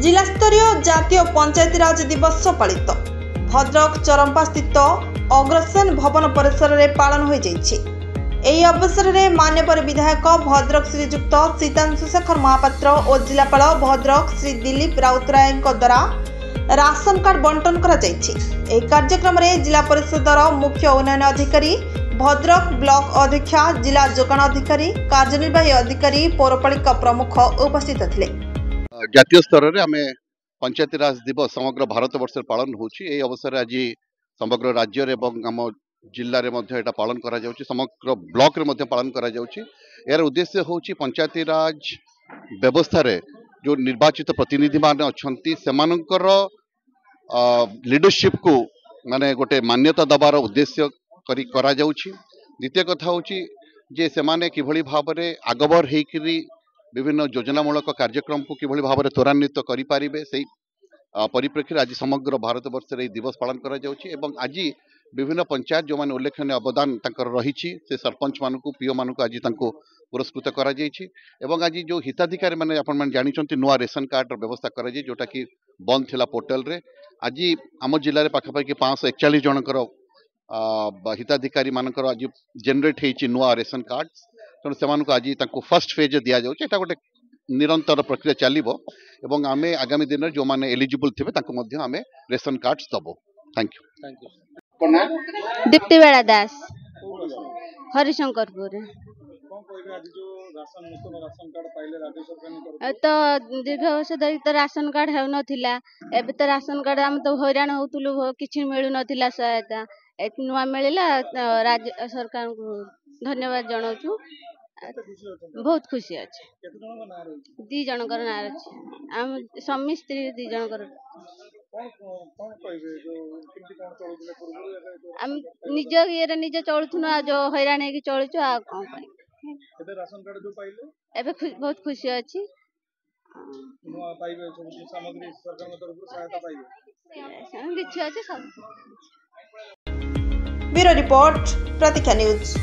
जिलास्तरीय जातीय पंचायतीराज दिवस पालित भद्रक चरंपा स्थित अग्रसेन भवन परिसर में पालन हो जाइए। अवसर में मान्यवर विधायक भद्रक श्रीजुक्त सीतांशु शेखर महापात्र और जिलापाल भद्रक श्री दिलीप राउतराय द्वारा राशन कार्ड बंटन करा जाइए। कार्यक्रम में जिला परिषदर मुख्य उन्नयन अधिकारी भद्रक ब्लॉक अध्यक्षा जिला जोगाण अधिकारी कार्यनिर्वाही अधिकारी पौरपालिका प्रमुख उपस्थित थे। जातीय स्तर में आम पंचायती राज दिवस समग्र भारत वर्ष पालन होची। अवसर आज समग्र राज्य आम जिले में पालन करा जाउची, समग्र ब्लॉक रे पालन करा जाउची। यार उद्देश्य होची पंचायती राज व्यवस्था रे जो निर्वाचित प्रतिनिधि माने अछंती सेमानकर लीडरशिप को माने गोटे मान्यता दबार उद्देश्य करा जाउची। द्वितीय कथा होची जे सेमाने किभली भाबरे आगबर हेकरी विभिन्न योजनामूलक कार्यक्रम को किभली भाबरे त्वरान्वित करि पारिबे सेही परिप्रेक्षी आज समग्र भारत वर्ष रे दिवस पालन करा जाउची। एवं आज विभिन्न पंचायत जो माने उल्लेखनीय अवदान तांकर रहिछि से सरपंच मानकु पीओ मानकु आज तांको पुरस्कृत करा जाइछि। एवं आज जो हिताधिकारी माने आपण माने जानिचंती नुआ रेशन कार्ड व्यवस्था करा जाय जोटा कि बंद थिला पोर्टल रे। आज आम जिले में पाखापाखि 541 जनकर हिताधिकारी मानकर आज जेनेट होइछि नुआ रेशन कार्ड। तेणु से आज फर्स्ट फेज दि जाउछि। एटा गोटे निरंतर प्रक्रिया चलिबो एवं आमे आगामी दिन जो माने एलिजिबल थिबे तांको मध्ये आमे रेशन कार्ड्स दबो। Thank you. दीप्ति बेड़ा दास हरिशंकरपुर तो दीर्घ वर्ष धरी तो राशन कार्ड हो नथिला। एबे तो राशन कार्ड हम तो हैरान होतुलु किछि मिलु नथिला सहायता नुआ मिलला। राज्य सरकार को धन्यवाद जनाउछु। बहुत खुशी अच्छे। दी जनकर ना अच्छे आम स्वामी स्त्री दी जनकर आम निज ये निज चलुथु जो हैरान है चलुचु आ कौन एबे बहुत खुशी अच्छी। ब्यूरो रिपोर्ट प्रतीक्षा न्यूज।